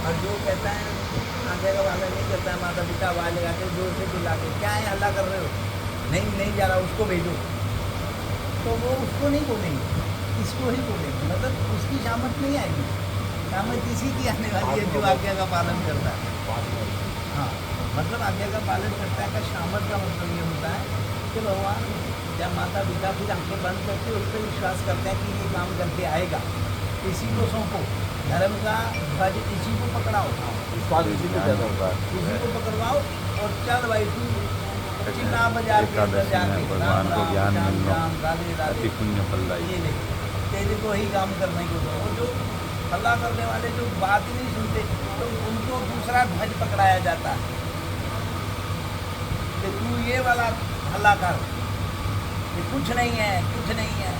और जो कहता है आगे का वाला नहीं करता है, माता पिता आवाज लगाते जोर से चिल्ला के, क्या है हल्ला कर रहे हो, नहीं नहीं जा रहा, उसको भेजो। तो वो उसको नहीं बोलेंगे, इसको ही बोलेंगे, मतलब उसकी शामत नहीं आएगी। शामत इसी की आने वाली है जो आज्ञा का पालन करता है। हाँ, मतलब आज्ञा का पालन करता है का शामत का मतलब ये होता है कि भगवान जब माता पिता फिर आंखें बंद करके उस पर विश्वास करते हैं कि ये काम करके आएगा, इसी को सौंपो, धर्म का ध्वज इसी को पकड़ाओ, इसी को पकड़वाओ और चल भाई तू चिल्ला बाजार के अंदर जाके भगवान को ज्ञान मिलना राधे राधे अति पुण्य फलदायी। ये नहीं, तेरे को ही काम करने को दो। और जो हल्ला करने वाले जो बात ही नहीं सुनते तो उनको दूसरा ध्वज पकड़ाया जाता है कि तू ये वाला हल्ला कर, ये कुछ नहीं है, कुछ नहीं है।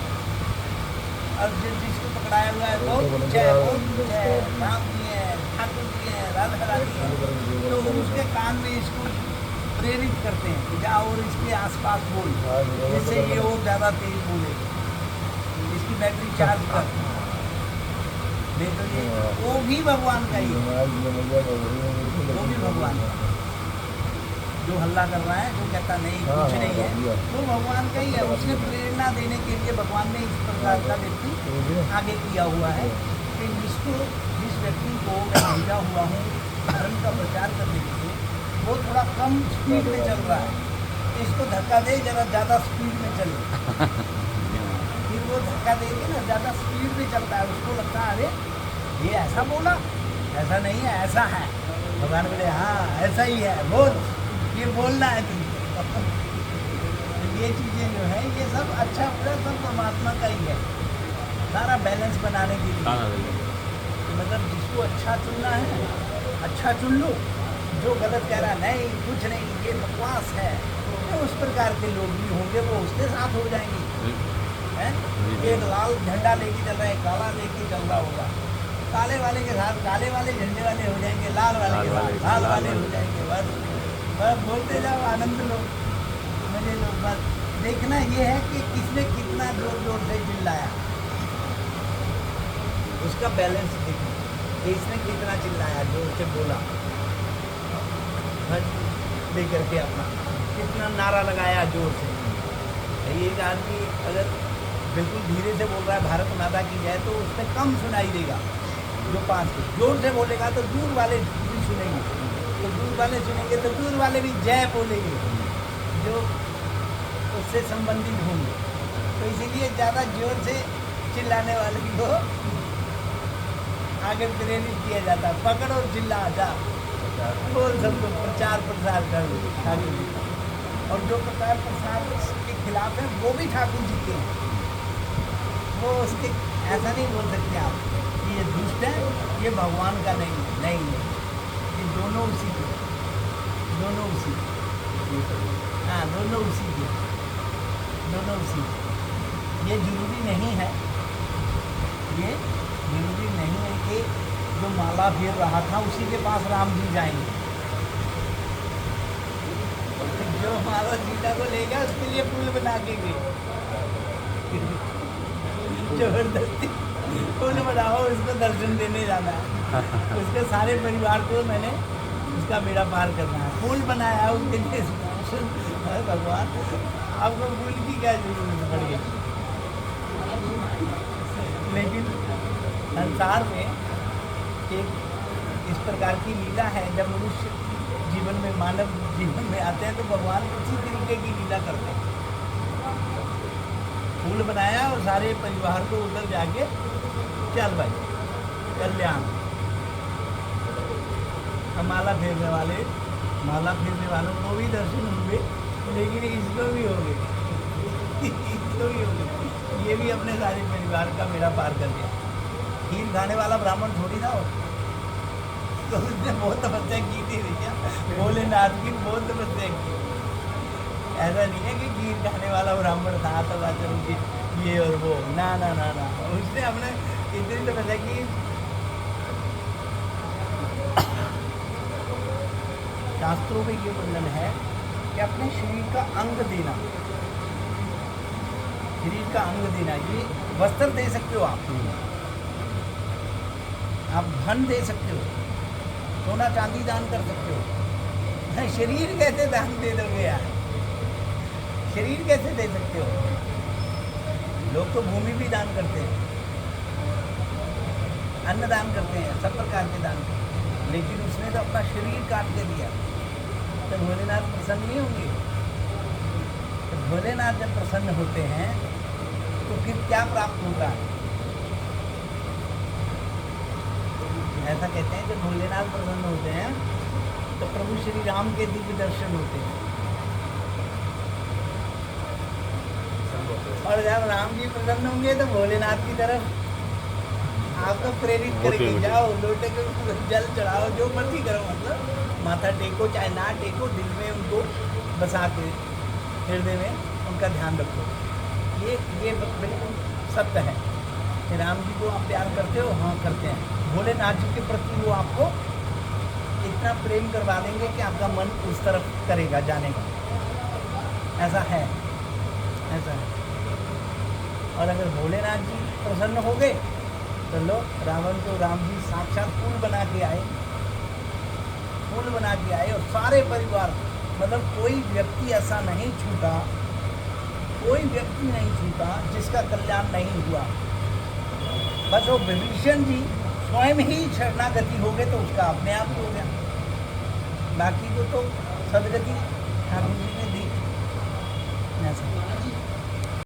और जिसको पकड़ाया हुआ है बहुत कुछ है, बहुत कुछ है, राम जी है, ठाकुर जी है, राधा रानी है, तो उसके कान में इसको प्रेरित करते हैं कि जा और इसके आसपास बोल, जिससे ये और ज़्यादा तेज बोले, इसकी बैटरी चार्ज कर। नहीं तो ये वो भी भगवान का ही है, वो भी भगवान का जो हल्ला कर रहा है, जो कहता नहीं कुछ नहीं है, वो भगवान का ही है। उसने प्रेरणा देने के लिए भगवान ने इस प्रकार का व्यक्ति आगे किया हुआ है कि जिस व्यक्ति को मैं भेजा हुआ हूँ धर्म का प्रचार करने के लिए, वो थोड़ा कम स्पीड में चल रहा है, इसको धक्का दे जरा ज़्यादा स्पीड में चले। फिर वो धक्का दे के ना ज़्यादा स्पीड में चलता है, उसको लगता है अरे ये ऐसा बोला, ऐसा नहीं है, ऐसा है। भगवान बोले हाँ ऐसा ही है, बोल, ये बोलना है तुमको। तो ये चीज़ें जो है ये सब अच्छा बुरा सब परमात्मा का ही है, सारा बैलेंस बनाने के लिए। तो मतलब जिसको अच्छा चुनना है अच्छा चुन लो, जो गलत कह रहा नहीं कुछ नहीं ये बकवास है, तो उस प्रकार के लोग भी होंगे, वो उसके साथ हो जाएंगे। हैं एक लाल झंडा लेके चल रहा है, काला लेके चल रहा होगा, काले वाले के साथ काले वाले झंडे वाले हो जाएंगे, लाल वाले के साथ लाल वाले हो जाएंगे। बस बोलते जाओ, आनंद लो, मजे लो। बस देखना ये है कि किसने कितना जोर जोर से चिल्लाया, उसका बैलेंस देखो कि इसने कितना चिल्लाया, जोर से बोला लेकर के अपना कितना नारा लगाया जोर से। एक आदमी अगर बिल्कुल धीरे से बोल रहा है भारत माता की जय, तो उसमें कम सुनाई देगा। जो पास जोर से बोलेगा तो दूर वाले भी सुनेंगे, तो दूर वाले सुनेंगे तो दूर वाले भी जय बोलेंगे जो उससे संबंधित होंगे। तो इसीलिए ज़्यादा जोर से चिल्लाने वाले को आगे प्रेरित किया जाता है, पकड़ और चिल्ला जा, बोल सबको प्रचार प्रसार कर ठाकुर जी का। और जो प्रचार प्रसार के खिलाफ है वो भी ठाकुर जी के हैं, वो उसके ऐसा नहीं बोल सकते आप कि ये दुष्ट है, ये भगवान का नहीं है, नहीं है, ये दोनों उसी के, दोनों उसी के, हाँ दोनों उसी के, दोनों उसी के। ये जरूरी नहीं है, ये जरूरी नहीं है कि जो माला फेर रहा था उसी के पास राम जी जाएंगे। जो माला सीता को लेगा उसके लिए पुल बना के गए, जबरदस्ती पुल बनाओ, उसको दर्शन देने जाना है, उसके सारे परिवार को मैंने उसका बेड़ा पार करना है, पुल बनाया उसके लिए। भगवान आपको पुल की क्या जरूरत पड़ गई? लेकिन संसार में एक इस प्रकार की लीला है, जब मनुष्य जीवन में मानव जीवन में आते हैं तो भगवान उसी तरीके की लीला करते हैं। पुल बनाया और सारे परिवार को उधर जाके चल भाई कल्याण। माला फेरने वालों को भी दर्शन हुए, लेकिन इसको भी हो गए, इसको भी हो गए, ये भी अपने सारे परिवार का बेड़ा पार कर गया। खीर खाने वाला ब्राह्मण थोड़ी था वो, तो उसने बहुत तपस्या की थी भैया, भोलेनाथ की बहुत तपस्या की। ऐसा नहीं है कि खीर खाने वाला ब्राह्मण था तो बात ये और वो, ना ना ना ना, उसने अपने इतनी तपस्या की। शास्त्रों में ये वर्णन है कि अपने शरीर का अंग देना, शरीर का अंग देना, ये वस्त्र दे सकते हो आप धन दे सकते हो, सोना चांदी दान कर सकते हो, हैं, शरीर कैसे दान दे दोगे यार? शरीर कैसे दे सकते हो? लोग तो भूमि भी दान करते हैं, अन्न दान करते हैं, सब प्रकार के दान करते हैं, लेकिन उसने तो अपना शरीर काट के दिया। तो भोलेनाथ प्रसन्न नहीं होंगे? तो भोलेनाथ जब प्रसन्न होते हैं तो फिर क्या प्राप्त होता है? ऐसा कहते हैं जब भोलेनाथ प्रसन्न होते हैं तो प्रभु श्री राम के दिव्य दर्शन होते हैं, और जब राम जी प्रसन्न होंगे तो भोलेनाथ की तरफ आपको प्रेरित करेंगे, जाओ लोटे के ऊपर जल चढ़ाओ, जो मर्जी करो, मतलब माथा टेको चाहे ना टेको, दिल में उनको बसा के हृदय में उनका ध्यान रखो। ये बिल्कुल सत्य है कि राम जी को आप प्यार करते हो, हाँ करते हैं। भोलेनाथ जी के प्रति वो आपको इतना प्रेम करवा देंगे कि आपका मन उस तरफ करेगा जाने का, ऐसा है, ऐसा है। और अगर भोलेनाथ जी प्रसन्न हो गए तो लो, रावण को राम जी साक्षात फूल बना के आए, फूल बना के आए, और सारे परिवार, मतलब कोई व्यक्ति ऐसा नहीं छूटा, कोई व्यक्ति नहीं छूटा जिसका कल्याण नहीं हुआ। बस वो विभीषण जी स्वयं ही शरणागति हो गए तो उसका अपने आप हो गया, बाकी को तो सदगति ठाकुर जी ने दी। ऐसा